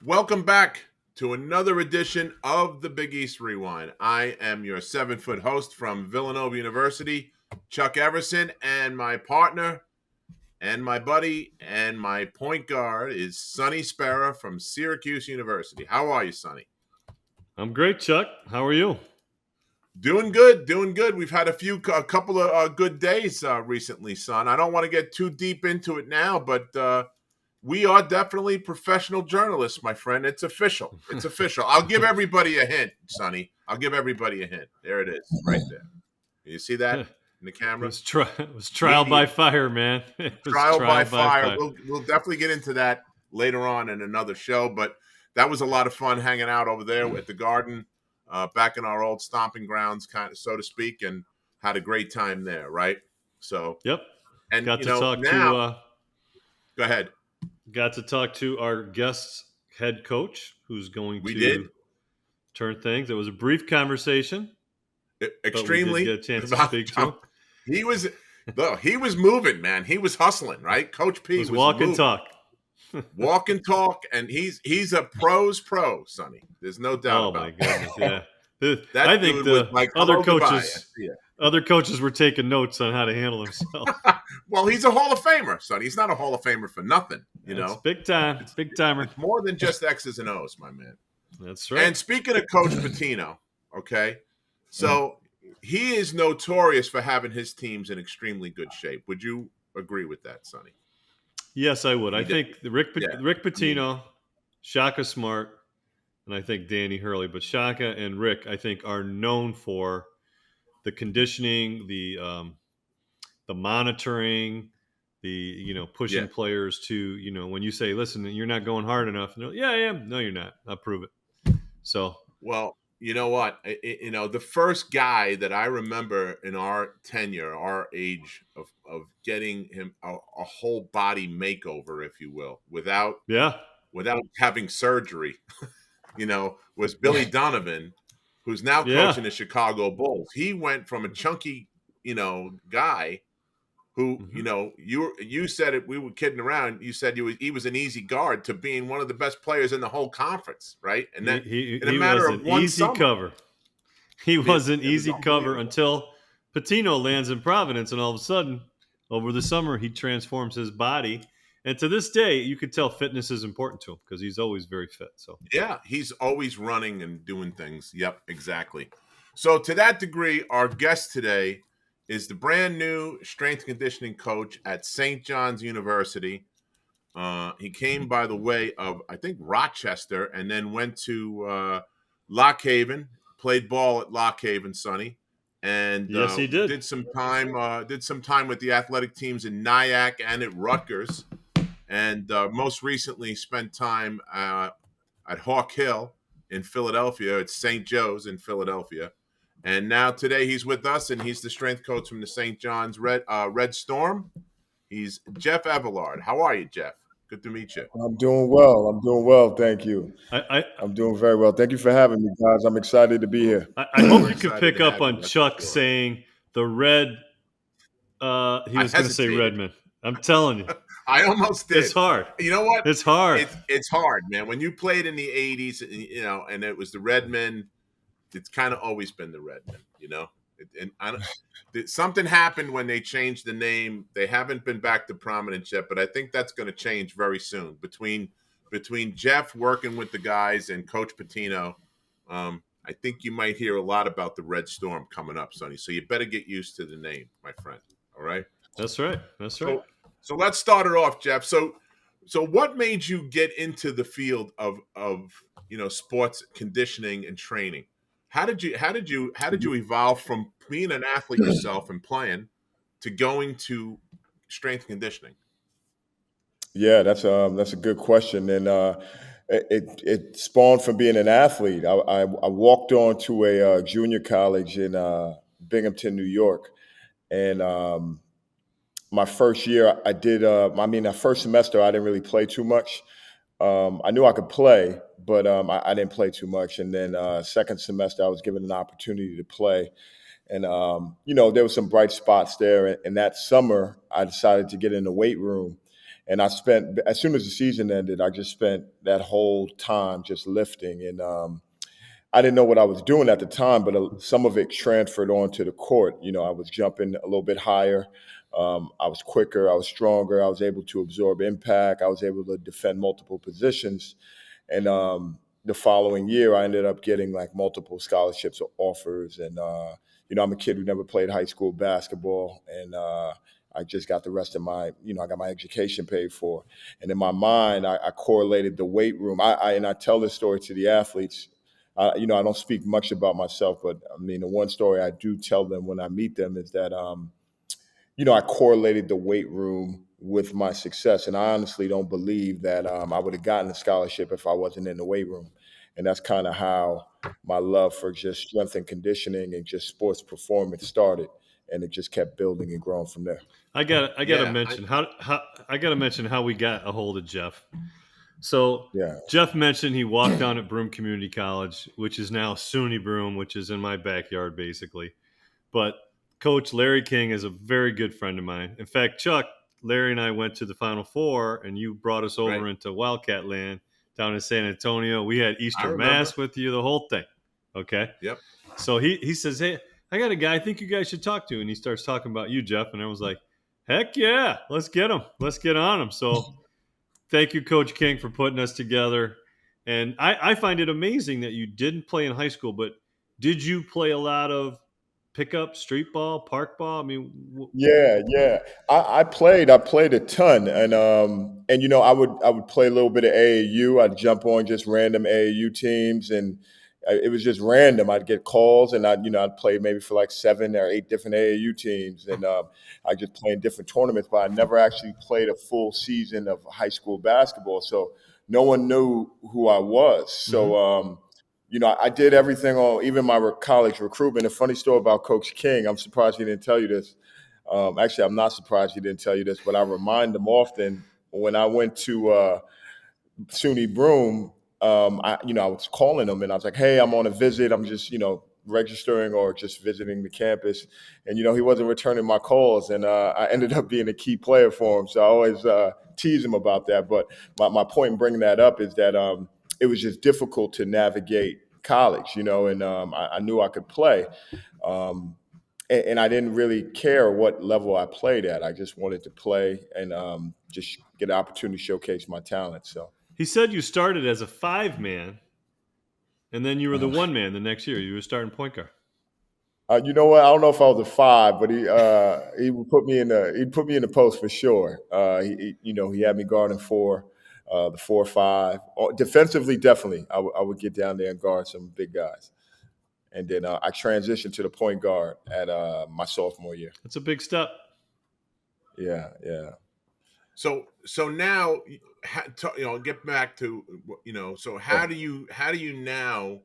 Welcome back to another edition of the Big East Rewind. I am your 7-foot host from Villanova University, Chuck Everson, and my partner and my buddy and my point guard is Sonny Sparrow from Syracuse University. How are you, Sonny? I'm great, Chuck. How are you? Doing good, doing good. We've had a couple of good days recently, son. I don't want to get too deep into it now, but we are definitely professional journalists, my friend. It's official. It's official. I'll give everybody a hint, Sonny. I'll give everybody a hint. There it is, right there. You see that in the camera? It was trial by fire, man. It was Trial by fire. We'll definitely get into that later on in another show, but that was a lot of fun hanging out over there at the Garden, back in our old stomping grounds, kind of, so to speak, and had a great time there, right? So, Yep. and Got you to know, talk now, go ahead. Got to talk to our guest head coach, who's going We to did turn things. It was a brief conversation, extremely. but we did get a chance to speak to him. He was moving, man. He was hustling, right? Coach P was walk moving. and talk. Walk and talk, and he's a pro's pro, Sonny. There's no doubt about it. Oh my goodness, yeah. That I think dude the was like, other coaches were taking notes on how to handle himself. Well, he's a Hall of Famer, Sonny. He's not a Hall of Famer for nothing, you know. It's big time. It's big timer. It's more than just X's and O's, my man. That's right. And speaking of Coach Pitino, okay, so he is notorious for having his teams in extremely good shape. Would you agree with that, Sonny? Yes, I would. I think Rick Pitino, Shaka Smart, and I think Danny Hurley, but Shaka and Rick, I think, are known for the conditioning, the monitoring, the pushing players to when you say, listen, you're not going hard enough. And yeah, I am. No, you're not. I'll prove it. So well, you know what? The first guy that I remember in our tenure, our age of getting him a whole body makeover, if you will, without having surgery, was Billy Donovan, who's now coaching the Chicago Bulls. He went from a chunky, guy who, you said it, we were kidding around. You said he was an easy guard to being one of the best players in the whole conference, right? And then in a matter of one summer, cover. He was an easy cover until Pitino lands in Providence, and all of a sudden, over the summer, he transforms his body. And to this day, you could tell fitness is important to him because he's always very fit. So yeah, he's always running and doing things. Yep, exactly. So to that degree, our guest today is the brand new strength conditioning coach at St. John's University. He came by the way of, I think, Rochester, and then went to Lock Haven, played ball at Lock Haven, Sonny. And yes, he did. Did some time with the athletic teams in Nyack and at Rutgers. And most recently spent time at Hawk Hill in Philadelphia. It's St. Joe's in Philadelphia. And now today he's with us, and he's the strength coach from the St. John's Red Storm. He's Jeff Eveillard. How are you, Jeff? Good to meet you. I'm doing well. Thank you. I'm doing very well. Thank you for having me, guys. I'm excited to be here. I hope you could pick up on Chuck saying the red. He was going to say Redmond. I'm telling you. I almost did. It's hard. You know what? It's hard. It's hard, man. When you played in the 80s, and it was the Redmen, it's kind of always been the Redmen, something happened when they changed the name. They haven't been back to prominence yet, but I think that's going to change very soon. Between Jeff working with the guys and Coach Pitino, I think you might hear a lot about the Red Storm coming up, Sonny. So you better get used to the name, my friend. All right? That's right. So let's start it off, Jeff. So what made you get into the field of sports conditioning and training? How did you evolve from being an athlete yourself and playing to going to strength conditioning? Yeah, that's a good question, and it spawned from being an athlete. I walked on to a junior college in Binghamton, New York, and my first year I did. That first semester I didn't really play too much. I knew I could play, but I didn't play too much. And then second semester, I was given an opportunity to play. And, there were some bright spots there. And that summer, I decided to get in the weight room. And I spent, as soon as the season ended, I just spent that whole time just lifting. And I didn't know what I was doing at the time, but some of it transferred onto the court. You know, I was jumping a little bit higher. I was quicker. I was stronger. I was able to absorb impact. I was able to defend multiple positions. And the following year, I ended up getting like multiple scholarships or offers. And, you know, I'm a kid who never played high school basketball. And I just got the rest of my, you know, I got my education paid for. And in my mind, I correlated the weight room. And I tell this story to the athletes. You know, I don't speak much about myself, but I mean, the one story I do tell them when I meet them is that, you know, I correlated the weight room with my success. And I honestly don't believe that I would have gotten a scholarship if I wasn't in the weight room. And that's kind of how my love for just strength and conditioning and just sports performance started. And it just kept building and growing from there. I gotta Yeah, mention how we got a hold of Jeff. So Yeah. Jeff mentioned he walked down at Broome Community College, which is now SUNY Broome, which is in my backyard basically. But Coach Larry King is a very good friend of mine. In fact, Chuck, Larry and I went to the Final Four, and you brought us right. over into Wildcat Land down in San Antonio. We had I Easter remember. Mass with you, the whole thing. Okay. Yep. So he says, "Hey, I got a guy I think you guys should talk to." And he starts talking about you, Jeff. And I was like, "Heck yeah, let's get him. Let's get on him." So thank you, Coach King, for putting us together. And I find it amazing that you didn't play in high school, but did you play a lot of pickup, street ball, park ball? I mean, Yeah, yeah. I played a ton, and you know, I would play a little bit of AAU. I'd jump on just random AAU teams, and it was just random. I'd get calls, and I'd play maybe for like 7 or 8 different AAU teams, and I just play in different tournaments. But I never actually played a full season of high school basketball, so no one knew who I was. So. mhm. You know, I did everything on even my college recruitment. A funny story about Coach King. I'm surprised he didn't tell you this. Actually, I'm not surprised he didn't tell you this, but I remind him often when I went to SUNY Broome. I was calling him and I was like, "Hey, I'm on a visit. I'm just, registering or just visiting the campus." And he wasn't returning my calls, and I ended up being a key player for him. So I always tease him about that. But my point in bringing that up is that it was just difficult to navigate college, and I knew I could play. Um, and I didn't really care what level I played at. I just wanted to play and just get an opportunity to showcase my talent. So, He said you started as a 5-man, and then you were the uh, 1-man the next year. You were starting point guard. you know what? I don't know if I was a 5, but he would put me in the post for sure. He had me guarding 4, the 4-5. Defensively, definitely, I would get down there and guard some big guys. And then I transitioned to the point guard at my sophomore year. That's a big step. Yeah, yeah. So now, get back to So Yeah. how do you now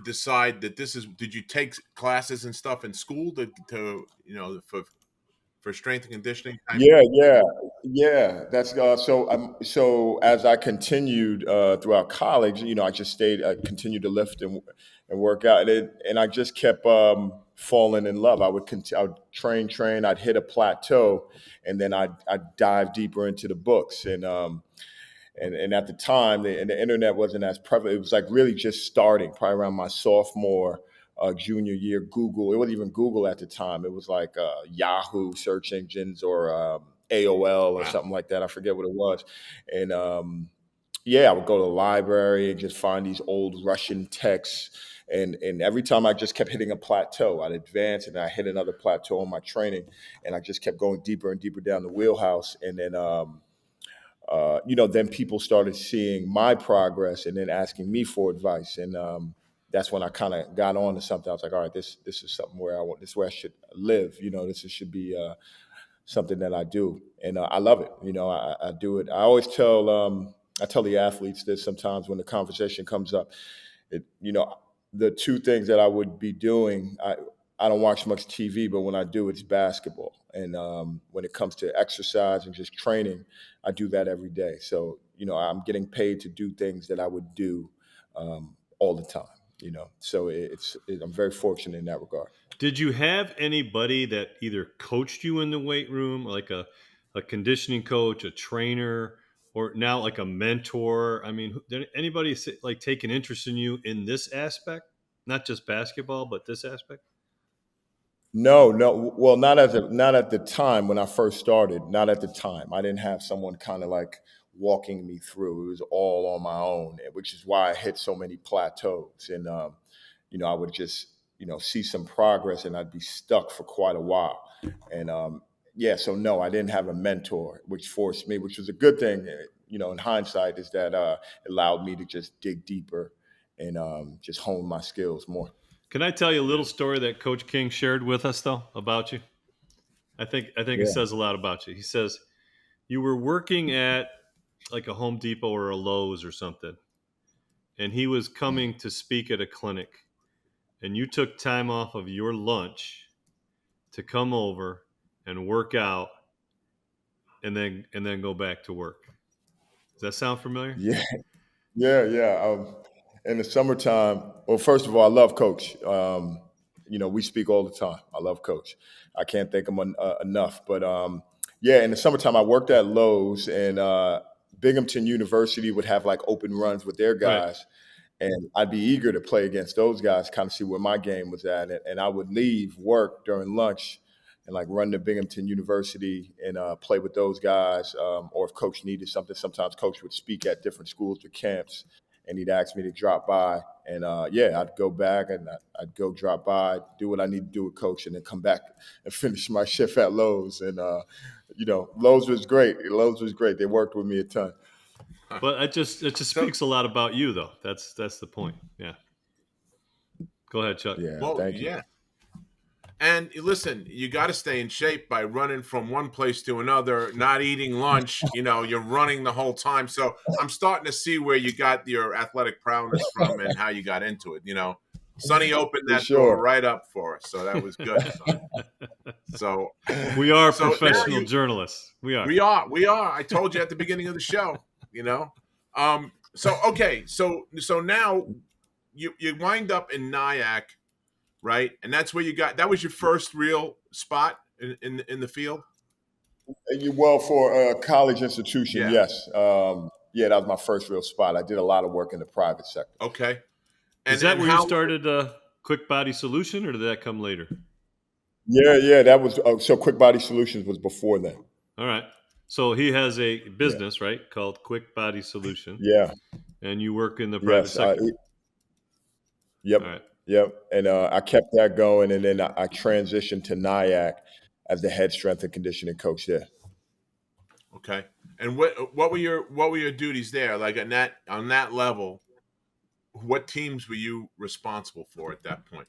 decide that this is? Did you take classes and stuff in school to for strength and conditioning type? Yeah, yeah, yeah. That's so. As I continued throughout college, I just stayed. I continued to lift and work out, and I just kept falling in love. I would train. I'd hit a plateau, and then I'd dive deeper into the books. And at the time, the internet wasn't as prevalent. It was like really just starting, probably around my sophomore, junior year. Google, it wasn't even Google at the time. It was like Yahoo search engines or AOL or Wow. something like that. I forget what it was. And yeah, I would go to the library and just find these old Russian texts. And every time I just kept hitting a plateau, I'd advance and I hit another plateau on my training, and I just kept going deeper and deeper down the wheelhouse. And then then people started seeing my progress and then asking me for advice. And that's when I kind of got on to something. I was like, all right, this is something where this is where I should live. Should be something that I do. And I love it. I do it. I tell the athletes this sometimes when the conversation comes up. It, the two things that I would be doing, I don't watch much TV, but when I do, it's basketball. And when it comes to exercise and just training, I do that every day. So, I'm getting paid to do things that I would do all the time, So I'm very fortunate in that regard. Did you have anybody that either coached you in the weight room, like a conditioning coach, a trainer, or now like a mentor? I mean, did anybody like take an interest in you in this aspect, not just basketball, but this aspect? No, no. Well, not at the time when I first started. Not at the time. I didn't have someone kind of like walking me through. It was all on my own, which is why I hit so many plateaus. And I would just see some progress, and I'd be stuck for quite a while. And yeah, so no, I didn't have a mentor, which forced me, which was a good thing. In hindsight, is that it allowed me to just dig deeper and just hone my skills more. Can I tell you a little Yeah. story that Coach King shared with us though about you? I think it Yeah. says a lot about you. He says you were working at like a Home Depot or a Lowe's or something, and he was coming to speak at a clinic, and you took time off of your lunch to come over and work out and then go back to work. Does that sound familiar? Yeah. Yeah, yeah. In the summertime, well, first of all, I love Coach. We speak all the time. I love Coach. I can't thank him enough. But yeah, in the summertime, I worked at Lowe's, and Binghamton University would have like open runs with their Right. guys, and I'd be eager to play against those guys, kind of see where my game was at. And I would leave work during lunch and like run to Binghamton University and play with those guys. Or if coach needed something, sometimes coach would speak at different schools or camps, and he'd ask me to drop by. And yeah, I'd go back and I'd go drop by, do what I need to do with coach, and then come back and finish my shift at Lowe's. And Lowe's was great. Lowe's was great. They worked with me a ton. But it just So, speaks a lot about you though. That's the point. Yeah. Go ahead, Chuck. Yeah, well, thank you. yeah. And listen, you got to stay in shape by running from one place to another, not eating lunch. You're running the whole time. So I'm starting to see where you got your athletic prowess from and how you got into it. Sonny opened For that door sure. right up for us. So that was good, Sonny. So, We are so now professional journalists. We are. we are. I told you at the beginning of the show, you know. So okay, so now you wind up in Nyack, right? And that's where that was your first real spot in the field. Well, for a college institution, Yeah. yes. Yeah, that was my first real spot. I did a lot of work in the private sector. Okay. Is And that and where you how started Quick Body Solution, or did that come later? Yeah, yeah, that was so. Quick Body Solutions was before then. All right. So he has a Yeah, business, right, called Quick Body Solution, yeah, and you work in the private yes. sector. Yep, All right. yep. And I kept that going, and then I transitioned to Nyack as the head strength and conditioning coach there. okay. And what were your duties there? Like on that level, what teams were you responsible for at that point?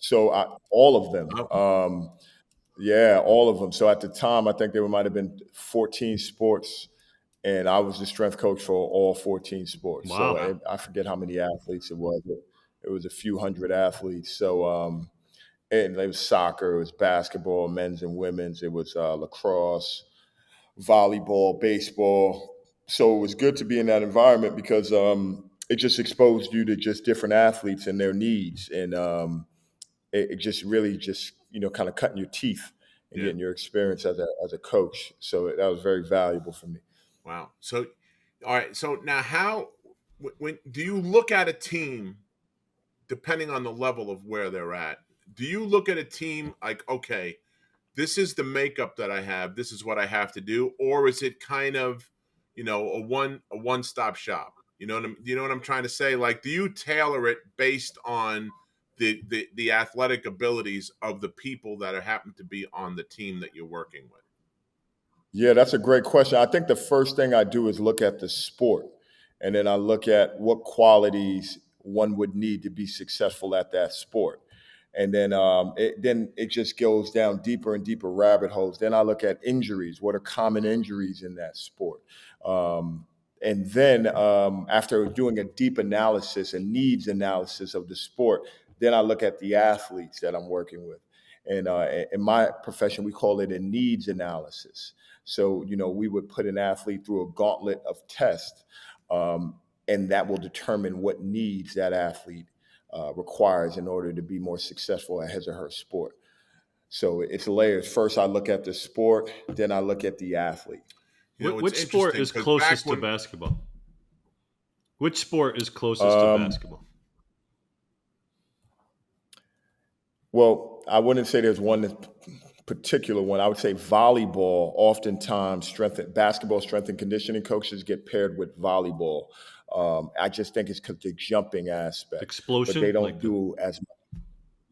So all of them. Oh, Yeah, all of them. So at the time, I think there might have been 14 sports, and I was the strength coach for all 14 sports. So Wow. wow. I forget how many athletes it was. It was a few hundred athletes. So and it was soccer, it was basketball, men's and women's. It was lacrosse, volleyball, baseball. So it was good to be in that environment because it just exposed you to just different athletes and their needs, and it just really just kind of cutting your teeth and Yeah. getting your experience as a coach. So that was very valuable for me. Wow. So, all right. So now, when do you look at a team, depending on the level of where they're at? Do you look at a team like, okay, this is the makeup that I have, this is what I have to do, or is it kind of, a one stop shop? You know what I'm trying to say? Like, do you tailor it based on the athletic abilities of the people that happen to be on the team that you're working with? Yeah, that's a great question. I think the first thing I do is look at the sport, and then I look at what qualities one would need to be successful at that sport. And then it just goes down deeper and deeper rabbit holes. Then I look at injuries. What are common injuries in that sport? And then after doing a deep analysis and needs analysis of the sport, then I look at the athletes that I'm working with. And in my profession, we call it a needs analysis. So, we would put an athlete through a gauntlet of tests, and that will determine what needs that athlete requires in order to be more successful at his or her sport. So it's layers. First, I look at the sport, then I look at the athlete. It's Which sport interesting is because back closest to when basketball? Which sport is closest to Um, basketball? well, I wouldn't say there's one particular one. I would say volleyball. Oftentimes, basketball strength and conditioning coaches get paired with volleyball. I just think it's because the jumping aspect, but they Explosion, don't like the. do as.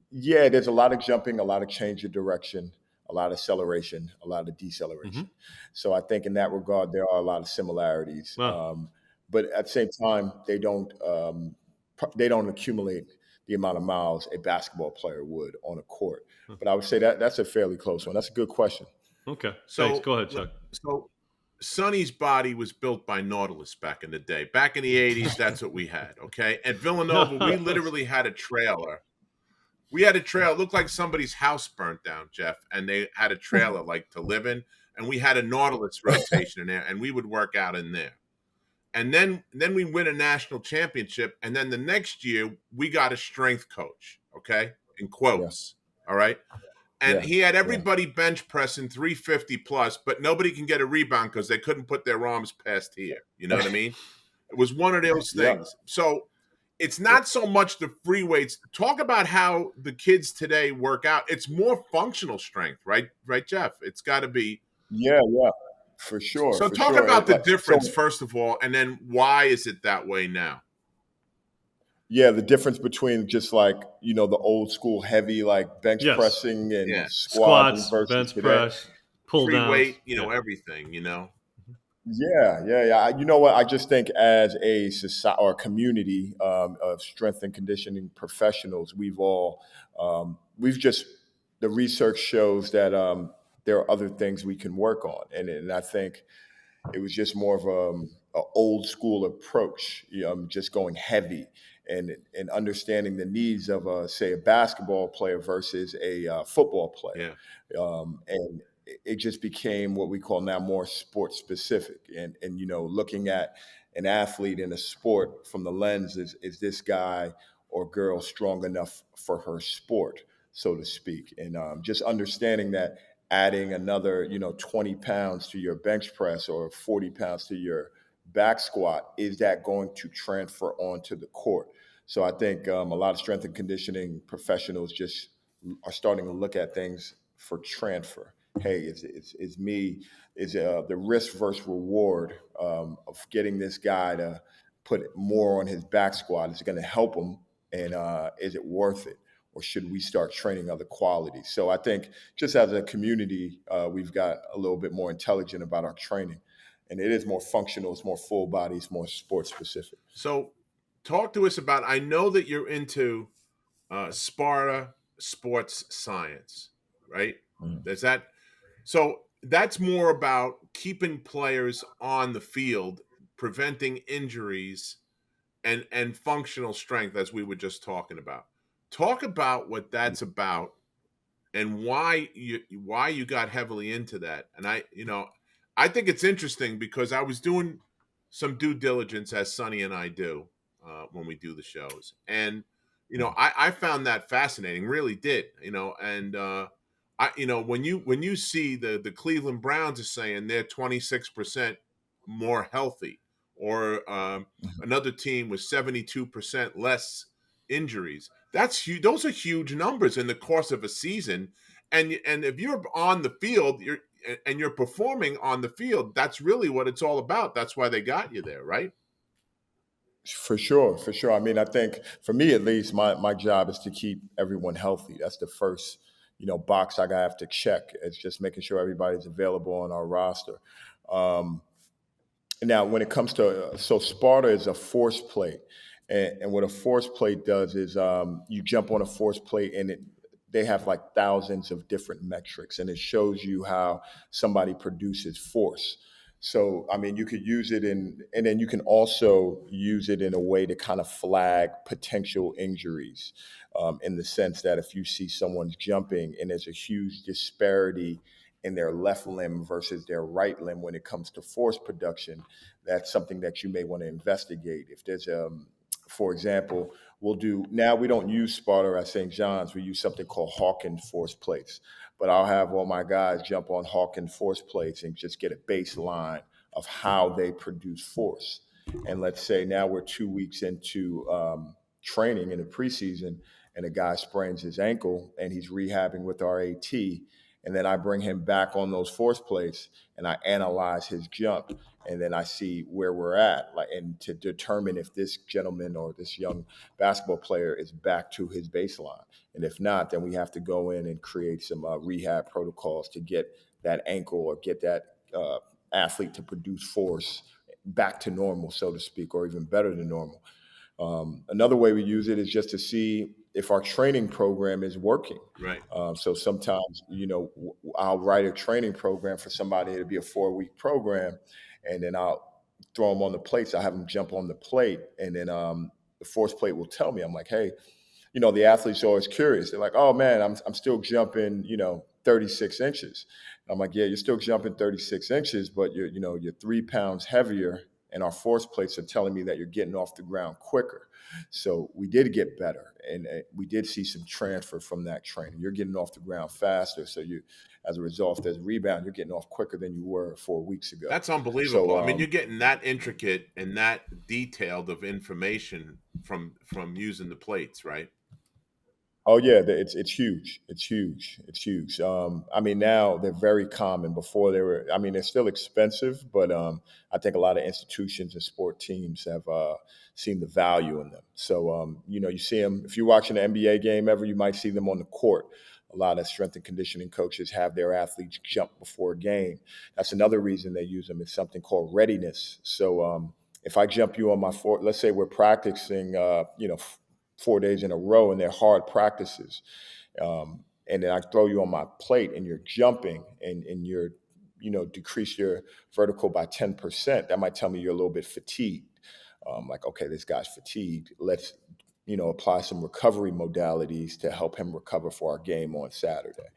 Yeah, there's a lot of jumping, a lot of change of direction, a lot of acceleration, a lot of deceleration. Mhm. So I think in that regard, there are a lot of similarities. Wow. But at the same time, they don't accumulate the amount of miles a basketball player would on a court. Huh. But I would say that that's a fairly close one. That's a good question. Okay. Thanks. so Go ahead, Chuck. so Sonny's body was built by Nautilus back in the day. Back in the 80s, that's what we had. Okay. At Villanova, we Yeah, literally had a trailer. We had a trailer. It looked like somebody's house burnt down, Jeff, and they had a trailer like to live in. And we had a Nautilus rotation in there, and we would work out in there. And then we win a national championship. And then the next year, we got a strength coach, okay, in yeah, quotes. All right. And yeah, he had yeah, everybody bench pressing 350 plus, but nobody can get a rebound because they couldn't put their arms past here. You know what I mean? It was one of those yeah. things. So it's Yeah. not so much the free weights. Talk about how the kids today work out. It's more functional strength, right? Right, Jeff? It's got to be. Yeah, yeah, for sure, So for talk sure. about the Like so, difference, first of all, and then why is it that way now? yeah, the difference between just like the old school heavy like bench Yes. pressing and Yeah. squatting Squats, versus bench today. press, pull Free downs. weight, Yeah. everything. Yeah, yeah, yeah. You know what? I just think as a society or a community of strength and conditioning professionals, we've just the research shows that there are other things we can work on, and I think it was just more of a old school approach, just going heavy and understanding the needs of say a basketball player versus a football player, Yeah. and it just became what we call now more sports specific, and looking at an athlete in a sport from the lens is this guy or girl strong enough for her sport, so to speak, and just understanding that adding another 20 pounds to your bench press or 40 pounds to your back squat, is that going to transfer onto the court? So I think a lot of strength and conditioning professionals just are starting to look at things for transfer. Hey, is the risk versus reward of getting this guy to put more on his back squat, is it going to help him, and is it worth it, or should we start training other qualities? So I think just as a community, we've got a little bit more intelligent about our training, and it is more functional, it's more full body, it's more sports specific. So talk to us about, I know that you're into Sparta sports science, right? Mm. There's that. So that's more about keeping players on the field, preventing injuries, and functional strength, as we were just talking about. Talk about what that's about and why you got heavily into that. And I think it's interesting because I was doing some due diligence, as Sonny and I do when we do the shows, and I found that fascinating, really did. And when you see the Cleveland Browns are saying they're 26% more healthy, or another team with 72% less injuries. That's huge. Those are huge numbers in the course of a season. And if you're on the field, you're performing on the field, that's really what it's all about. That's why they got you there, right? For sure, for sure. I mean, I think for me at least, my job is to keep everyone healthy. That's the first, box I have to check. It's just making sure everybody's available on our roster. Um, Now, when it comes to so Sparta is a force plate, and what a force plate does is you jump on a force plate, and they have like thousands of different metrics, and it shows you how somebody produces force. So, I mean, you could use it and then you can also use it in a way to kind of flag potential injuries, in the sense that if you see someone's jumping and there's a huge disparity in their left limb versus their right limb when it comes to force production, that's something that you may want to investigate. If there's For example, now we don't use Sparta at St. John's. We use something called Hawken force plates. But I'll have all my guys jump on Hawken force plates and just get a baseline of how they produce force. And let's say now we're 2 weeks into training in the preseason, and a guy sprains his ankle and he's rehabbing with our AT. And then I bring him back on those force plates and I analyze his jump, and then I see where we're at, like, and to determine if this gentleman or this young basketball player is back to his baseline. And if not, then we have to go in and create some rehab protocols to get that ankle or get that athlete to produce force back to normal, so to speak, or even better than normal. Another way we use it is just to see if our training program is working. Right. So sometimes, I'll write a training program for somebody. It'll be a 4-week program, and then I'll throw them on the plates. I have them jump on the plate, and then the force plate will tell me. I'm like, hey, the athletes are always curious. They're like, oh man, I'm still jumping, 36 inches. I'm like, yeah, you're still jumping 36 inches, but you're 3 pounds heavier, and our force plates are telling me that you're getting off the ground quicker. So we did get better, and we did see some transfer from that training. You're getting off the ground faster, so as a result, as a rebound, you're getting off quicker than you were 4 weeks ago. That's unbelievable. So I mean, you're getting that intricate and that detailed of information from using the plates, right? oh yeah, it's huge. It's huge. It's huge. I mean, now they're very common. Before they were, I mean, they're still expensive, but I think a lot of institutions and sport teams have seen the value in them. So you see them if you're watching an NBA game ever, you might see them on the court. A lot of strength and conditioning coaches have their athletes jump before a game. That's another reason they use them. It's something called readiness. So if I jump you on my let's say we're practicing, 4 days in a row, and they're hard practices. And then I throw you on my plate and you're jumping, and you're, decrease your vertical by 10%. That might tell me you're a little bit fatigued. Like, okay, this guy's fatigued. Let's, apply some recovery modalities to help him recover for our game on Saturday.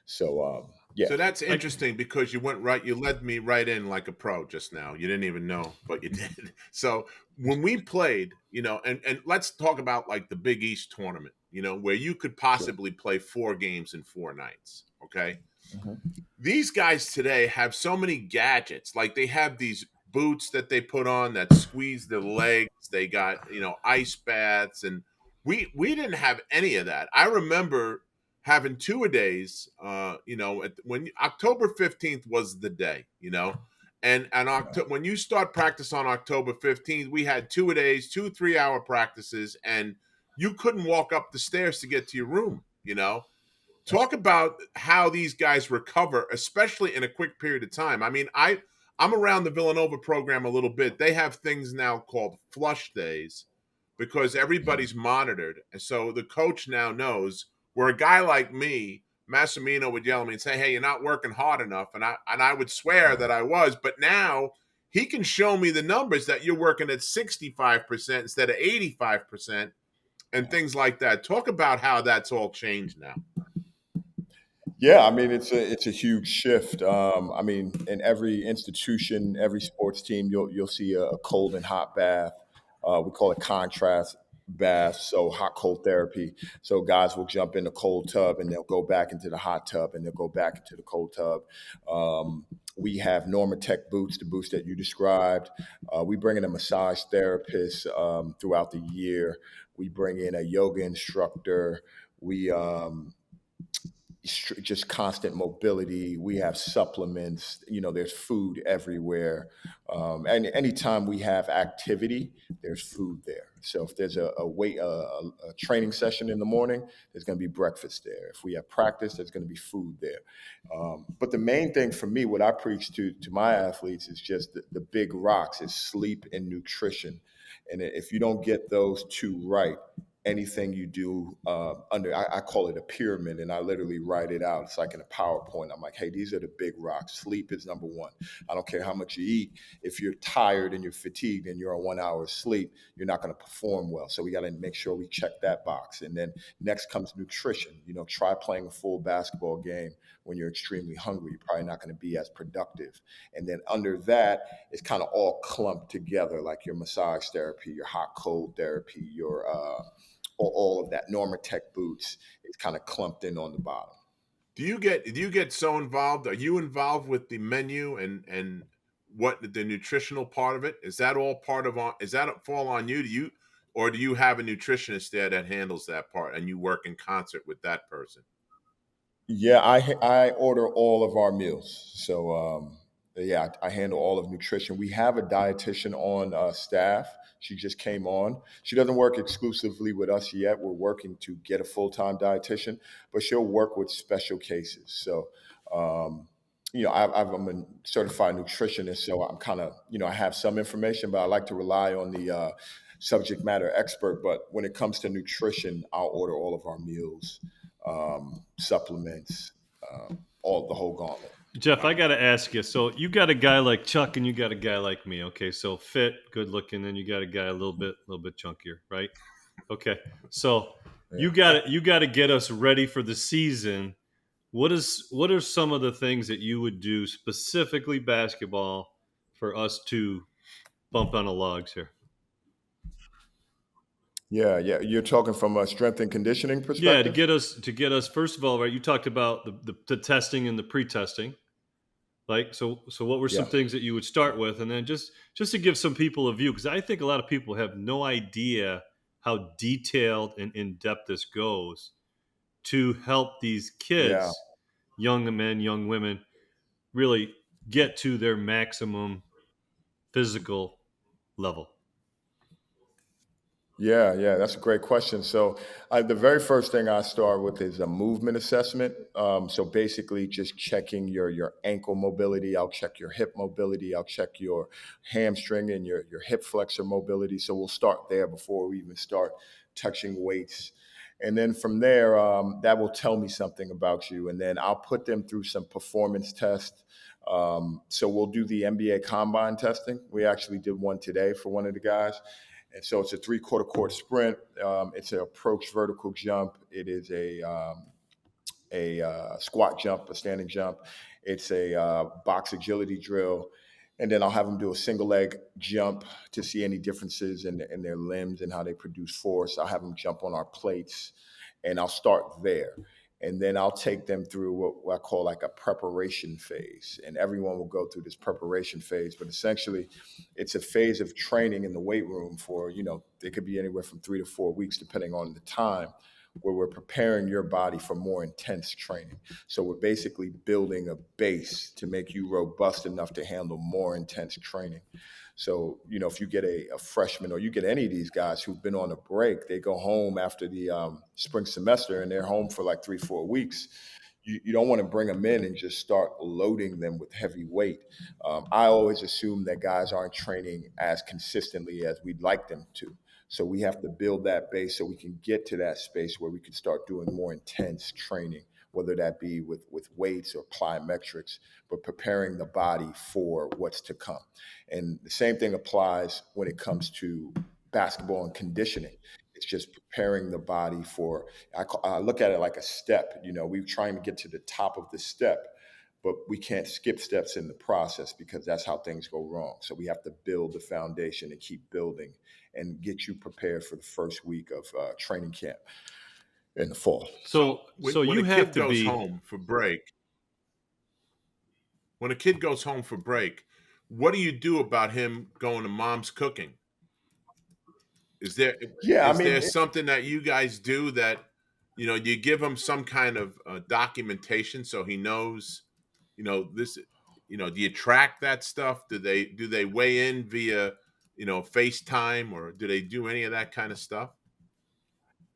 So, yeah. So that's interesting because you led me right in like a pro just now. You didn't even know, but you did. So when we played, and let's talk about like the Big East tournament, where you could possibly play 4 games in 4 nights. Okay. Mm-hmm. These guys today have so many gadgets. Like they have these boots that they put on that squeeze their legs. They got, ice baths, and we didn't have any of that. I remember having 2-a-days, when October 15th was the day, and when you start practice on October 15th, we had 2-a-days, 2 3-hour practices, and you couldn't walk up the stairs to get to your room, Talk about how these guys recover, especially in a quick period of time. I mean, I'm around the Villanova program a little bit. They have things now called flush days because everybody's monitored. And so the coach now knows where a guy like me, Massimino, would yell at me and say, hey, you're not working hard enough. And I would swear that I was. But now he can show me the numbers that you're working at 65% instead of 85% and things like that. Talk about how that's all changed now. Yeah, I mean, it's a huge shift. I mean, in every institution, every sports team, you'll see a cold and hot bath. We call it contrast bath, so hot cold therapy. So guys will jump in the cold tub and they'll go back into the hot tub and they'll go back into the cold tub. We have Normatec boots, the boots that you described. We bring in a massage therapist throughout the year. We bring in a yoga instructor. We just constant mobility. We have supplements. There's food everywhere. And anytime we have activity, there's food there. So if there's a training session in the morning, there's going to be breakfast there. If we have practice, there's going to be food there. But the main thing for me, what I preach to my athletes is just the big rocks is sleep and nutrition. And if you don't get those 2 right, anything you do I call it a pyramid, and I literally write it out. It's like in a PowerPoint. I'm like, hey, these are the big rocks. Sleep is number 1. I don't care how much you eat. If you're tired and you're fatigued and you're on 1 hour of sleep, you're not going to perform well. So we got to make sure we check that box. And then next comes nutrition. Try playing a full basketball game when you're extremely hungry. You're probably not going to be as productive. And then under that, it's kind of all clumped together, like your massage therapy, your hot cold therapy, your all of that. Normatec boots is kind of clumped in on the bottom. Do you get so involved? Are you involved with the menu and what the nutritional part of it? Is that all part of is that fall on you? Do you have a nutritionist there that handles that part and you work in concert with that person? Yeah, I order all of our meals. So yeah, I handle all of nutrition. We have a dietitian on staff. She just came on. She doesn't work exclusively with us yet. We're working to get a full-time dietitian, but she'll work with special cases. So I'm a certified nutritionist, so I'm kind of I have some information, but I like to rely on the subject matter expert. But when it comes to nutrition, I'll order all of our meals, supplements, all the whole gauntlet. Jeff, I got to ask you. So you got a guy like Chuck, and you got a guy like me. Okay, so fit, good looking, and you got a guy a little bit chunkier, right? Okay, so Yeah. you got to get us ready for the season. What are some of the things that you would do specifically basketball for us to bump on the logs here? Yeah, yeah. You're talking from a strength and conditioning Yeah, perspective? to get us first of all, right? You talked about the testing and the pre-testing. Like so what were some Yeah. things that you would start with, and then just to give some people a view, because I think a lot of people have no idea how detailed and in depth this goes to help these Yeah. kids, young men, young women, really get to their maximum physical level. Yeah, yeah, that's a great question. So, the very first thing I start with is a movement assessment. So basically, just checking your ankle mobility. I'll check your hip mobility. I'll check your hamstring and your hip flexor mobility. So we'll start there before we even start touching weights. And then from there, that will tell me something about you. And then I'll put them through some performance tests. So we'll do the NBA combine testing. We actually did one today for one of the guys. And so it's a 3/4 court sprint. It's an approach vertical jump. It is a squat jump, a standing jump. It's a box agility drill. And then I'll have them do a single leg jump to see any differences in their limbs and how they produce force. I'll have them jump on our plates, and I'll start there. And then I'll take them through what I call like a preparation phase. And everyone will go through this preparation phase. But essentially, it's a phase of training in the weight room for, it could be anywhere from 3 to 4 weeks, depending on the time, where we're preparing your body for more intense training. So we're basically building a base to make you robust enough to handle more intense training. So, if you get a freshman, or you get any of these guys who've been on a break, they go home after the spring semester and they're home for like 3, 4 weeks. You don't want to bring them in and just start loading them with heavy weight. I always assume that guys aren't training as consistently as we'd like them to. So we have to build that base so we can get to that space where we can start doing more intense training, whether that be with weights or plyometrics, but preparing the body for what's to come. And the same thing applies when it comes to basketball and conditioning. It's just preparing the body for, I look at it like a step. We're trying to get to the top of the step, but we can't skip steps in the process because that's how things go wrong. So we have to build the foundation and keep building and get you prepared for the first week of training camp in the fall. So When you a have kid to goes be. home for break, when a kid goes home for break, what do you do about him going to mom's cooking? Is there Yeah, I is mean, there something that you guys do that you give him some kind of documentation so he knows this, do you track that stuff? Do they weigh in via FaceTime, or do they do any of that kind of stuff?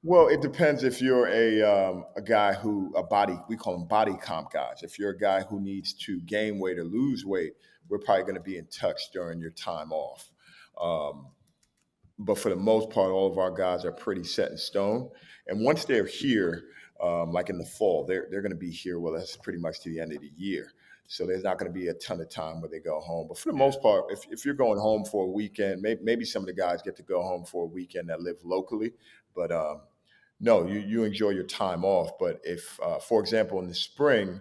well, it depends if you're a guy we call them body comp guys. If you're a guy who needs to gain weight or lose weight, we're probably going to be in touch during your time off. Um, but for the most part, all of our guys are pretty set in stone. And once they're here, like in the fall, they're going to be here with us pretty much to the end of the year. So there's not going to be a ton of time where they go home. But for the most part, if you're going home for a weekend, maybe some of the guys get to go home for a weekend that live locally. But no, you enjoy your time off. But if, for example, in the spring,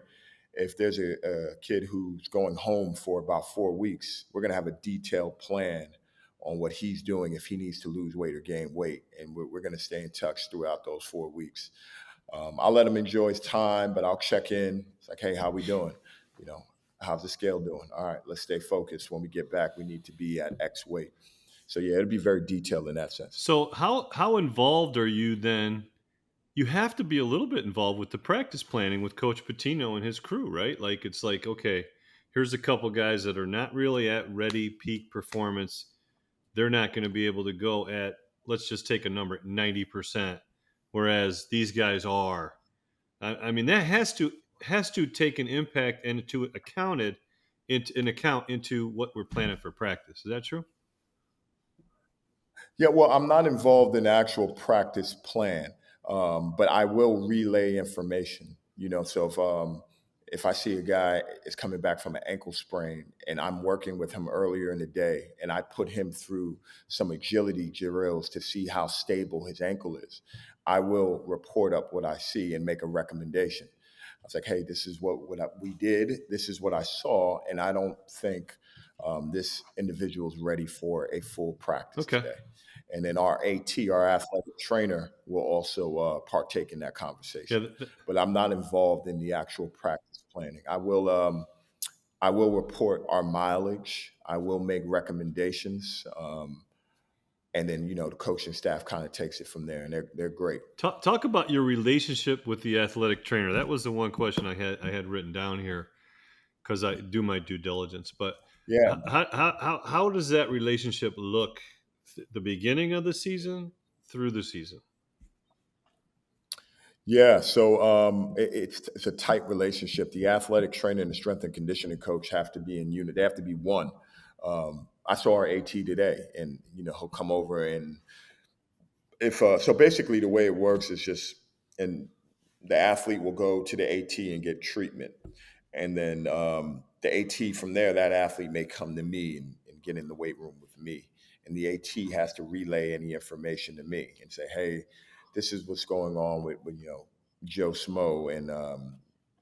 if there's a kid who's going home for about 4 weeks, we're going to have a detailed plan on what he's doing if he needs to lose weight or gain weight. And we're going to stay in touch throughout those 4 weeks. I'll let him enjoy his time, but I'll check in. It's like, hey, how we doing? You know, how's the scale doing? All right, let's stay focused. When we get back, we need to be at X weight. So yeah, it'll be very detailed in that sense. So how involved are you then? You have to be a little bit involved with the practice planning with Coach Patino and his crew, right? Like it's like, okay, here's a couple guys that are not really at ready peak performance. They're not going to be able to go at, let's just take a number, 90%, whereas these guys are. I mean, that has to take an impact and to accounted into an account into what we're planning for practice. Is that true? Yeah, well, I'm not involved in the actual practice plan, but I will relay information. So if I see a guy is coming back from an ankle sprain and I'm working with him earlier in the day and I put him through some agility drills to see how stable his ankle is, I will report up what I see and make a recommendation. I was like, hey, this is we did. This is what I saw, and I don't think this individual is ready for a full practice Okay. today. And then our AT, our athletic trainer, will also partake in that conversation. Yeah. But I'm not involved in the actual practice planning. I will report our mileage. I will make recommendations, and then the coaching staff kind of takes it from there, and they're great. Talk about your relationship with the athletic trainer. That was the one question I had written down here because I do my due diligence. But Yeah, how does that relationship look? The beginning of the season through the season. yeah. So it's a tight relationship. The athletic trainer and the strength and conditioning coach have to be in unit. They have to be one. I saw our AT today, and he'll come over, and if so basically the way it works is just, and the athlete will go to the AT and get treatment, and then the AT from there, that athlete may come to me and get in the weight room with me, and the AT has to relay any information to me and say, hey, this is what's going on with Joe Smo, and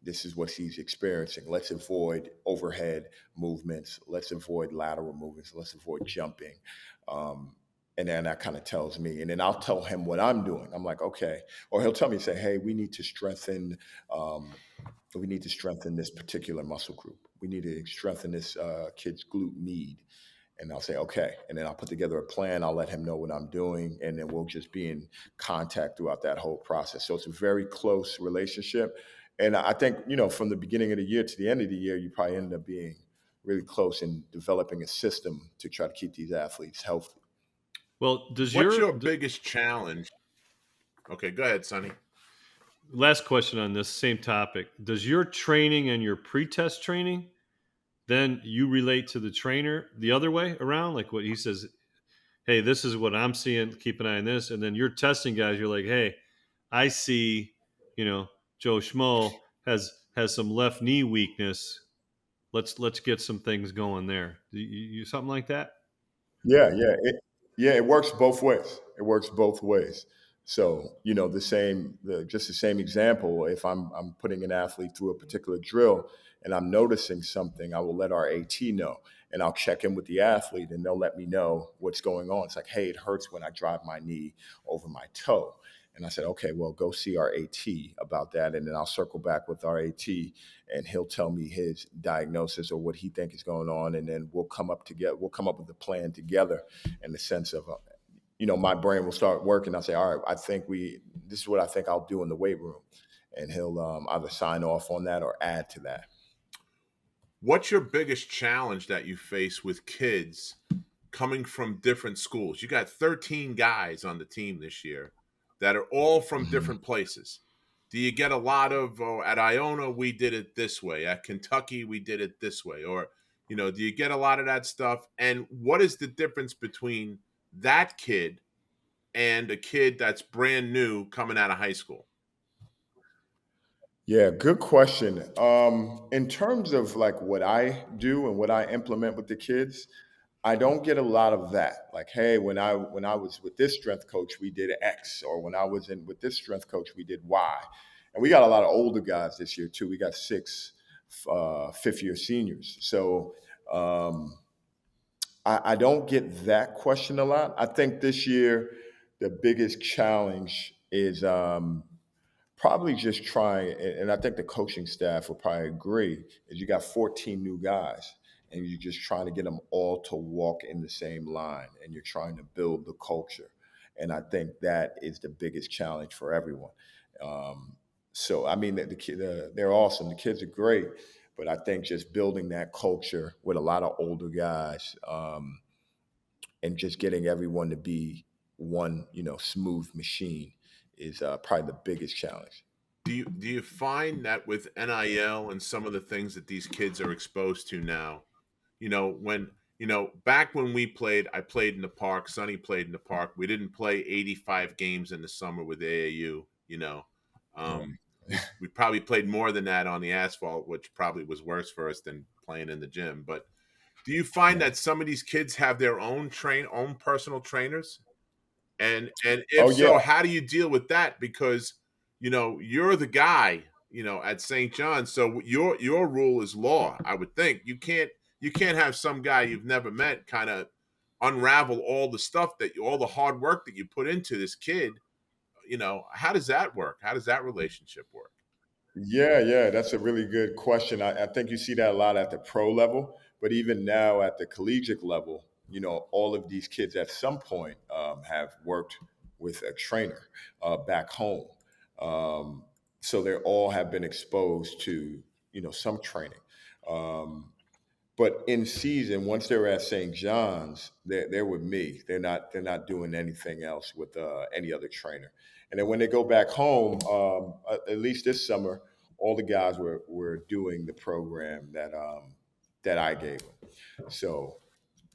this is what he's experiencing. Let's avoid overhead movements. Let's avoid lateral movements. Let's avoid jumping. And then that kind of tells me, and then I'll tell him what I'm doing. I'm like, okay, or he'll tell me, say, hey, we need to strengthen this particular muscle group. We need to strengthen this kid's glute med. And I'll say, okay. And then I'll put together a plan. I'll let him know what I'm doing. And then we'll just be in contact throughout that whole process. So it's a very close relationship. And I think, from the beginning of the year to the end of the year, you probably end up being really close in developing a system to try to keep these athletes healthy. Well, what's your biggest challenge? Okay, go ahead, Sonny. Last question on this same topic. Does your training and your pre-test training, then you relate to the trainer the other way around? Like what he says, hey, this is what I'm seeing, keep an eye on this. And then you're testing guys, you're like, hey, I see, Joe Schmo has some left knee weakness. Let's get some things going there. You something like that? Yeah, it works both ways. It works both ways. So, just the same example, if I'm putting an athlete through a particular drill and I'm noticing something, I will let our AT know, and I'll check in with the athlete and they'll let me know what's going on. It's like, hey, it hurts when I drive my knee over my toe. And I said, okay, well, go see our AT about that. And then I'll circle back with our AT and he'll tell me his diagnosis or what he thinks is going on. And then we'll come up with a plan together in the sense of, my brain will start working. I'll say, all right, this is what I think I'll do in the weight room. And he'll either sign off on that or add to that. What's your biggest challenge that you face with kids coming from different schools? You got 13 guys on the team this year that are all from different places. Do you get a lot of, at Iona, we did it this way. At Kentucky, we did it this way. Or, do you get a lot of that stuff? And what is the difference between that kid and a kid that's brand new coming out of high school? Yeah, good question. In terms of like what I do and what I implement with the kids, I don't get a lot of that. Like, hey, when I was with this strength coach, we did X, or when I was in with this strength coach, we did Y. And we got a lot of older guys this year too. We got 6 fifth year seniors. So I don't get that question a lot. I think this year the biggest challenge is probably just trying, and I think the coaching staff will probably agree, is you got 14 new guys and you're just trying to get them all to walk in the same line and you're trying to build the culture. And I think that is the biggest challenge for everyone. So, I mean, they're awesome. The kids are great, but I think just building that culture with a lot of older guys and just getting everyone to be one, smooth machine is probably the biggest challenge. Do you find that with NIL and some of the things that these kids are exposed to now, when back when we played, I played in the park, Sonny played in the park. We didn't play 85 games in the summer with AAU, Right. we probably played more than that on the asphalt, which probably was worse for us than playing in the gym. But do you find Yeah. that some of these kids have their own personal trainers? And Oh if yeah. so, how do you deal with that? Because you're the guy, at St. John's, so your rule is law. I would think you can't have some guy you've never met kind of unravel all the stuff all the hard work that you put into this kid. How does that work? How does that relationship work? Yeah, that's a really good question. I think you see that a lot at the pro level, but even now at the collegiate level, all of these kids at some point have worked with a trainer back home. Um, so they all have been exposed to, some training. Um, but in season, once they're at St. John's, they're with me. They're not doing anything else with any other trainer. And then when they go back home, at least this summer, all the guys were doing the program that I gave them. So,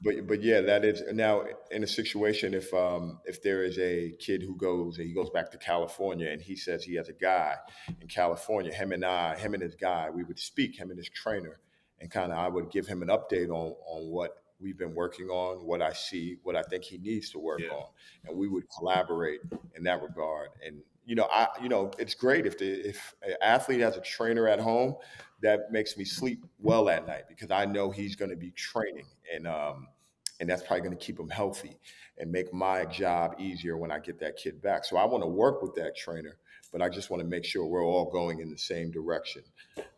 but yeah, that is now in a situation if there is a kid who goes back to California and he says he has a guy in California, him and his guy, we would speak, him and his trainer, and kind of I would give him an update on what we've been working on, what I see, what I think he needs to work Yeah, on, and we would collaborate in that regard. And it's great if an athlete has a trainer at home, that makes me sleep well at night because I know he's going to be training and that's probably going to keep him healthy and make my job easier when I get that kid back. So I want to work with that trainer, but I just want to make sure we're all going in the same direction.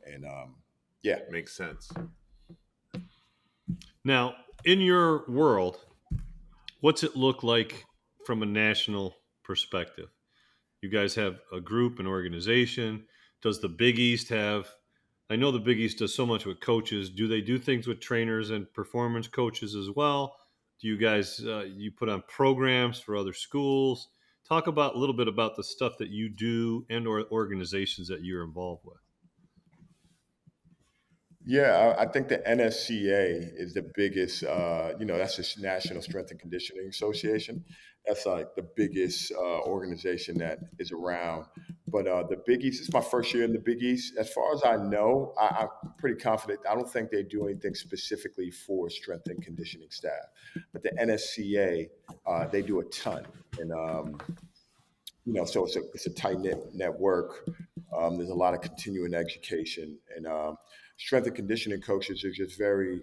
And yeah. makes sense. Now, in your world, what's it look like from a national perspective? You guys have a group, an organization. Does the Big East have? I know the Big East does so much with coaches. Do they do things with trainers and performance coaches as well? Do you guys you put on programs for other schools? Talk about a little bit about the stuff that you do and or organizations that you're involved with. Yeah, I think the NSCA is the biggest. That's the National Strength and Conditioning Association. That's like the biggest organization that is around. But the Big East, it's my first year in the Big East. As far as I know, I'm pretty confident. I don't think they do anything specifically for strength and conditioning staff. But the NSCA, they do a ton. And so it's a tight knit network. There's a lot of continuing education, and strength and conditioning coaches are just very,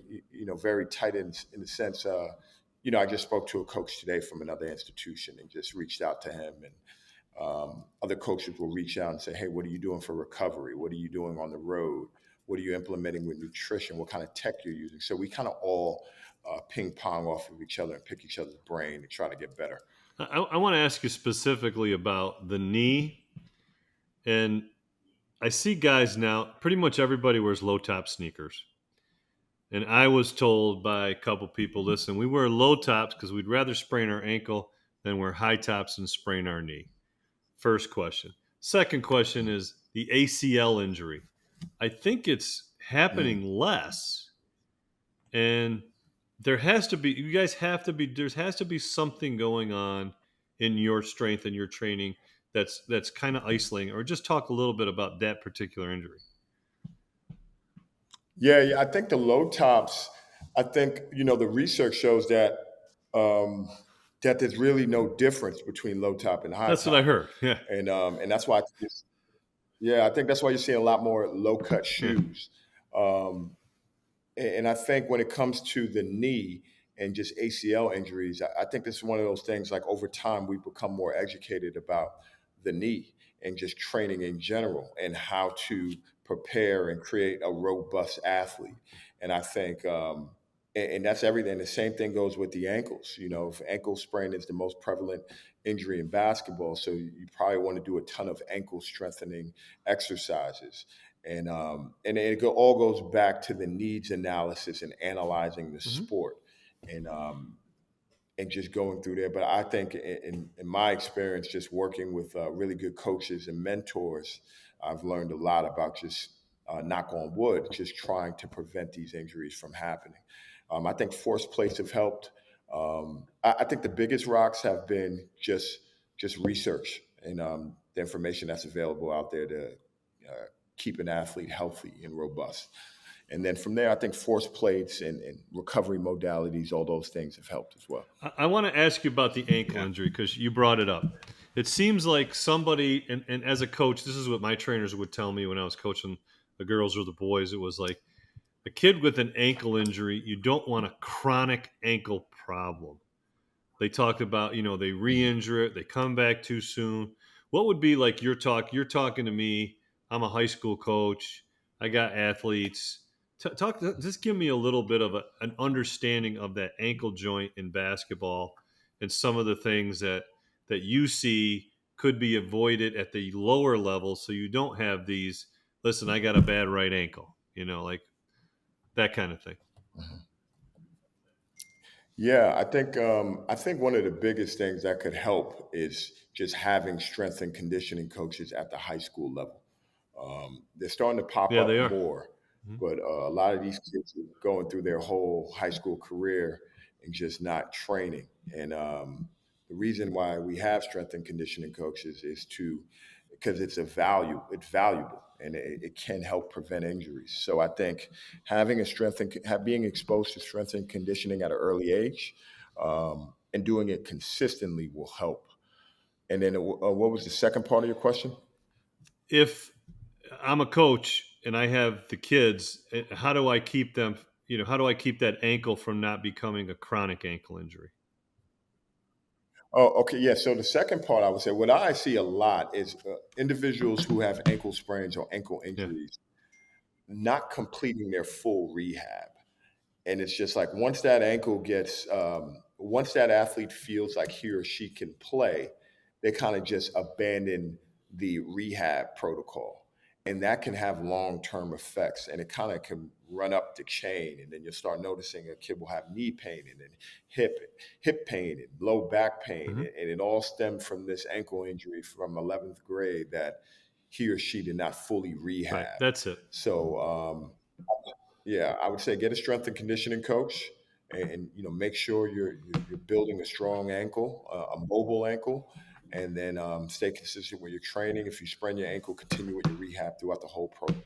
very tight in the sense. I just spoke to a coach today from another institution and just reached out to him, and other coaches will reach out and say, "Hey, what are you doing for recovery? What are you doing on the road? What are you implementing with nutrition? What kind of tech you're using?" So we kind of all ping pong off of each other and pick each other's brain and try to get better. I want to ask you specifically about the knee. And I see guys now, pretty much everybody wears low top sneakers. And I was told by a couple people, listen, we wear low tops because we'd rather sprain our ankle than wear high tops and sprain our knee. First question. Second question is the ACL injury. I think it's Mm. happening less. And there has to be, you guys have to be, there has to be something going on in your strength and your training that's kind of isolating, or just talk a little bit about that particular injury. Yeah, I think the low tops. I think the research shows that um, that there's really no difference between low top and high That's what I top, heard. Yeah. and that's why. Yeah, I think that's why you're seeing a lot more low cut Yeah. shoes. Um, and I think when it comes to the knee and just ACL injuries, I think this is one of those things like over time we've become more educated about the knee and just training in general and how to prepare and create a robust athlete. And I think, and that's everything. The same thing goes with the ankles. You know, if ankle sprain is the most prevalent injury in basketball, so you probably want to do a ton of ankle strengthening exercises and all goes back to the needs analysis and analyzing the Hmm. sport and and just going through there. But I think in my experience, just working with really good coaches and mentors, I've learned a lot about just knock on wood, just trying to prevent these injuries from happening. I think force plates have helped. I think the biggest rocks have been just research and the information that's available out there to keep an athlete healthy and robust. And then from there, I think force plates and recovery modalities, all those things have helped as well. I want to ask you about the ankle Yeah. injury because you brought it up. It seems like somebody, and as a coach, this is what my trainers would tell me when I was coaching the girls or the boys. It was like a kid with an ankle injury, you don't want a chronic ankle problem. They talked about, they re-injure it, they come back too soon. What would be like your talk? You're talking to me. I'm a high school coach. I got athletes. Just give me a little bit of an understanding of that ankle joint in basketball and some of the things that you see could be avoided at the lower level, so you don't have these. Listen, I got a bad right ankle. Like that kind of thing. Yeah, I think one of the biggest things that could help is just having strength and conditioning coaches at the high school level. They're starting to pop Yeah, they up are. more, Mhm. but a lot of these kids are going through their whole high school career and just not training. And the reason why we have strength and conditioning coaches is to because it's valuable, and it can help prevent injuries. So I think having a being exposed to strength and conditioning at an early age, and doing it consistently will help. And then, what was the second part of your question? If I'm a coach and I have the kids, how do I keep them? How do I keep that ankle from not becoming a chronic ankle injury? Oh, okay, yeah. So the second part, I would say, what I see a lot is individuals who have ankle sprains or ankle Yeah. injuries not completing their full rehab. And it's just like once that athlete feels like he or she can play, they kind of just abandon the rehab protocol, and that can have long-term effects, and it kind of can run up the chain, and then you'll start noticing a kid will have knee pain and then hip pain and low back pain, Hmm. and it all stemmed from this ankle injury from 11th grade that he or she did not fully Right. rehab. That's it. So yeah, I would say get a strength and conditioning coach, and make sure you're building a strong ankle, a mobile ankle, and then stay consistent with your training. If you sprain your ankle, continue with your rehab throughout the whole program.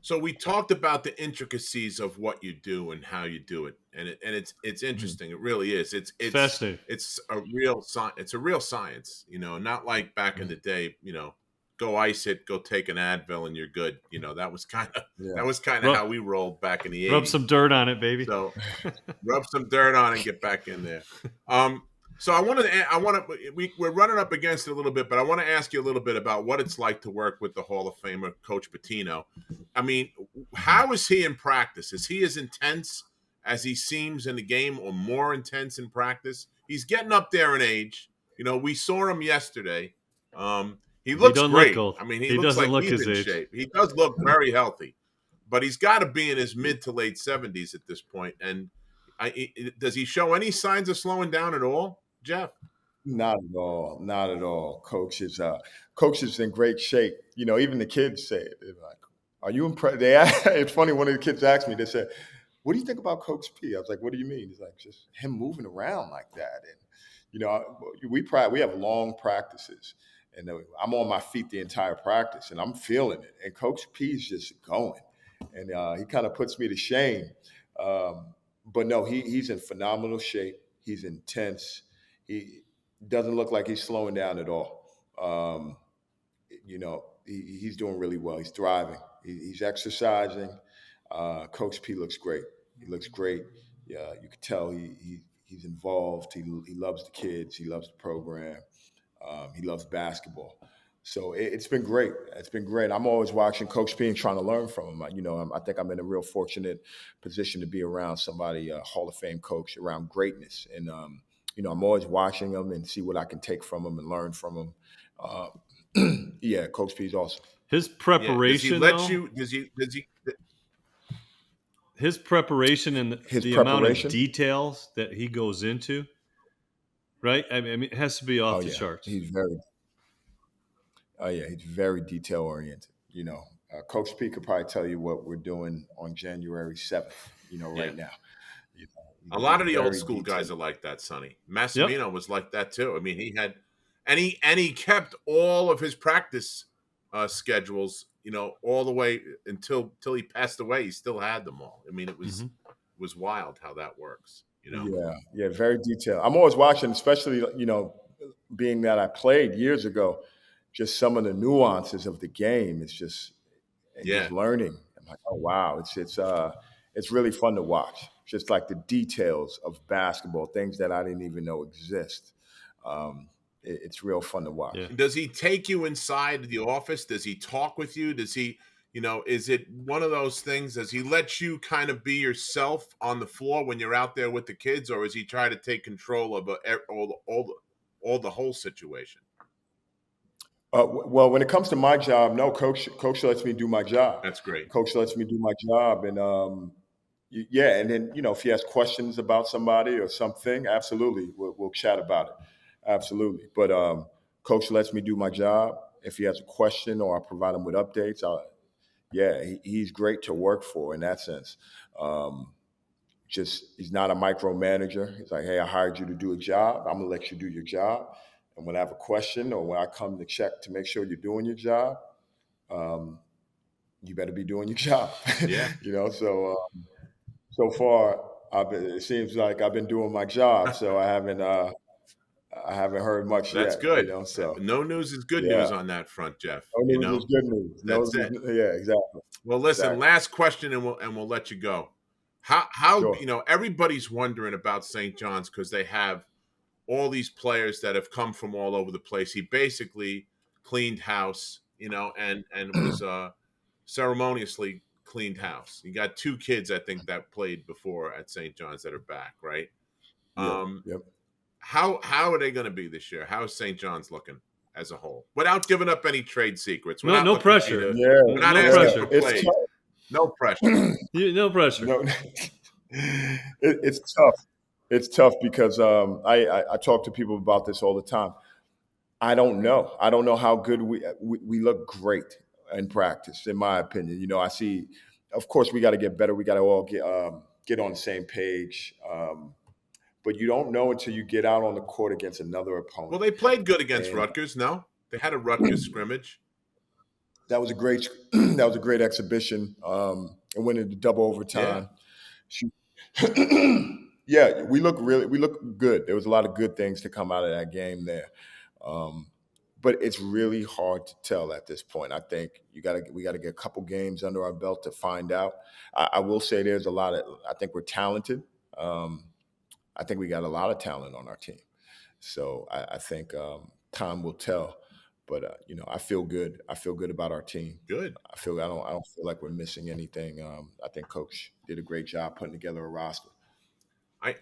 So we talked about the intricacies of what you do and how you do it, and it's Mhm. interesting. It really is. It's fascinating. It's a real science. It's a real science. Not like back in Mhm. the day. Go ice it, go take an Advil, and you're good. That was Yeah. how Rub, we rolled back in the rub some '80s. dirt on it, baby. So rub some dirt on and get back in there. Um, so we're running up against it a little bit, but I want to ask you a little bit about what it's like to work with the Hall of Famer, Coach Pitino. I mean, Mhm. how is he in practice? Is he as intense as he seems in the game, or more intense in practice? He's getting up there in age. We saw him yesterday. He He looks doesn't look great. old. I mean, he He looks doesn't like look he's his in age. shape. He does look very healthy, but he's got to be in his mid to late 70s at this point. And does he show any signs of slowing down at all, Jeff? Not at all. Not at all. Coach is in great shape. Even the kids say it. They're like, "Are you impressed?" It's funny. One of the kids asked me. They said, "What do you think about Coach P?" I was like, "What do you mean?" He's like, "Just him moving around like that." And we have long practices, and I'm on my feet the entire practice, and I'm feeling it. And Coach P's just going, and he kind of puts me to shame. But no, he's in phenomenal shape. He's intense. He doesn't look like he's slowing down at all. He's doing really well. He's thriving. He's exercising. Coach P looks great. He looks great. Yeah, you can tell he's involved. He loves the kids. He loves the program. He loves basketball. So it's been great. It's been great. I'm always watching Coach P and trying to learn from him. I think I'm in a real fortunate position to be around somebody, a Hall of Fame coach, around greatness. And I'm always watching him and see what I can take from him and learn from him. Uh, yeah, Coach P is awesome. His Yeah. Does he preparation, let though, you? Does he? his preparation and His the amount of preparation. details that he goes into, right? I mean, it has to be Oh off the yeah, charts. he's very detail oriented. Coach P could probably tell you what we're doing on January 7th. Yeah. Right now. A lot of the old Very school guys detailed. are like that, Sonny. Yep. Massimino was like that too. I mean, he had, and he kept all of his practice schedules, all the way until he passed away. He still had them all. I mean, it Hmm. was wild how that works. Yeah, very detailed. I'm always watching, especially being that I played years ago, just some of the nuances of the game. It's just and Yeah. just learning. I'm like, oh wow, it's really fun to watch. Just like the details of basketball, things that I didn't even know exist. It's real fun to watch. Yeah. Does he take you inside the office? Does he talk with you? Does he, is it one of those things? Does he let you kind of be yourself on the floor when you're out there with the kids, or is he try to take control of all the whole situation? Well, when it comes to my job, no, coach lets me do my job. That's great. Coach lets me do my job, and yeah, and then if he has questions about somebody or something, absolutely, we'll chat about it, absolutely. But coach lets me do my job. If he has a question or I provide him with updates, he's great to work for in that sense. Um, just he's not a micromanager. He's like, hey, I hired you to do a job. I'm gonna let you do your job. And when I have a question or when I come to check to make sure you're doing your job, um, you better be doing your job. Yeah. So far, it seems like I've been doing my job. So I haven't heard much That's yet. good. So No news is good yeah, news on that front, Jeff. no news is good news. That's it. Yeah, exactly, Well, listen, exactly. last question, and we'll let you go. How Sure. everybody's wondering about St. John's because they have all these players that have come from all over the place. He basically cleaned house, and was ceremoniously cleaned house. You got 2 kids, I think, that played before at St. John's that are back, right? Yep. Um, Yep. how are they going to be this year? How is St. John's looking as a whole, without giving up any trade secrets? We're No, not no looking for you pressure. to. Yeah. We're not No asking Yeah. for pressure. It's plays. tough. No pressure. No pressure. No, it's tough. It's tough because I talk to people about this all the time. I don't know. I don't know how good we look great in practice, in my opinion. I see. Of course, we got to get better. We got to all get on the same page. But you don't know until you get out on the court against another Well, opponent. they played good against And Rutgers. No, they had a Rutgers scrimmage. that was a great that was a great exhibition. And went into double Yeah, overtime. Shoot. Yeah, we look good. There was a lot of good things to come out of that game there. Um, but it's really hard to tell at this point. I think we gotta get a couple games under our belt to find out. I will say there's a lot of I think we're talented. Um, I think we got a lot of talent on our team. So I think time will tell. But I feel good. I feel good about our team. good. I don't feel like we're missing anything. I think Coach did a great job putting together a roster.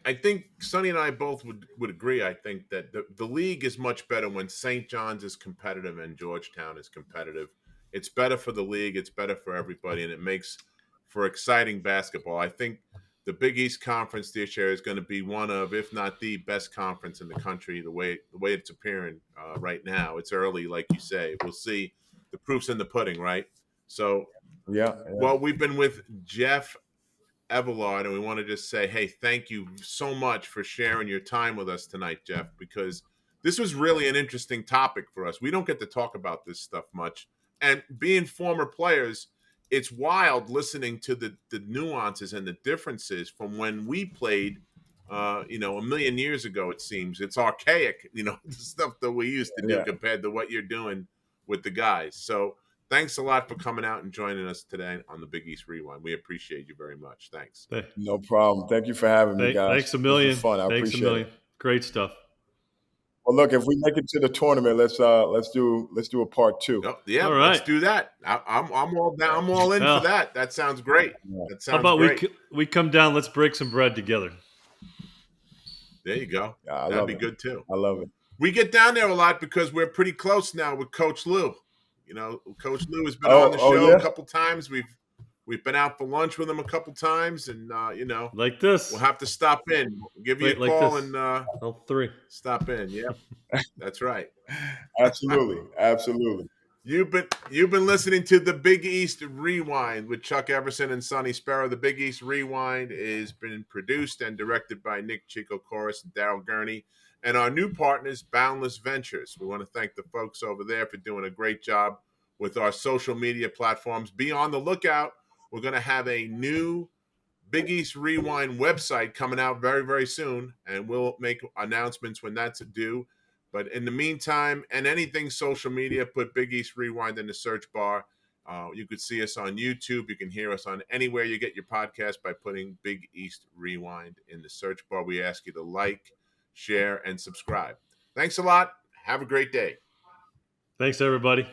I think Sonny and I both would agree. I think that the league is much better when St. John's is competitive and Georgetown is competitive. It's better for the league. It's better for everybody, and it makes for exciting basketball. I think the Big East Conference this year is going to be one of, if not the best conference in the country. The way it's appearing right now, it's early, like you say. We'll see. The proof's in the pudding, right? So, Yeah, well, we've been with Jeff Eveillard, and we want to just say, hey, thank you so much for sharing your time with us tonight, Jeff, because this was really an interesting topic for us. We don't get to talk about this stuff much. And being former players, it's wild listening to the nuances and the differences from when we played, a million years ago, it seems. It's archaic, the stuff that we used to do yeah. compared to what you're doing with the guys. So thanks a lot for coming out and joining us today on the Big East Rewind. We appreciate you very much. Thanks. No problem. Thank you for having me, guys. Thanks a This was million. fun. I Thanks a appreciate million. it. Great stuff. Well, look, if we make it to the tournament, let's do a part 2. Oh, yeah, All let's right. do that. I'm all down. I'm all in for Well, that. That sounds great. Yeah. That how sounds about great. we come down? Let's break some bread together. There you go. I That'd love be it. good too. I love it. We get down there a lot because we're pretty close now with Coach Lou. You know, Coach Lou has been Oh, on the oh show yeah. a couple times. We've been out for lunch with him a couple times, and you know, Like this. we'll have to stop in. We'll give you Wait, a like call this. and All three. stop in. Yeah, that's right. Absolutely. Absolutely. You've been listening to the Big East Rewind with Chuck Everson and Sonny Sparrow. The Big East Rewind is been produced and directed by Nick Chico Chorus and Daryl Gurney, and our new partners, Boundless Ventures. We want to thank the folks over there for doing a great job with our social media platforms. Be on the lookout. We're going to have a new Big East Rewind website coming out very, very soon, and we'll make announcements when that's due. But in the meantime, and anything social media, put Big East Rewind in the search bar. You could see us on YouTube. You can hear us on anywhere you get your podcast by putting Big East Rewind in the search bar. We ask you to like, share, and subscribe. Thanks a lot. Have a great day. Thanks, everybody.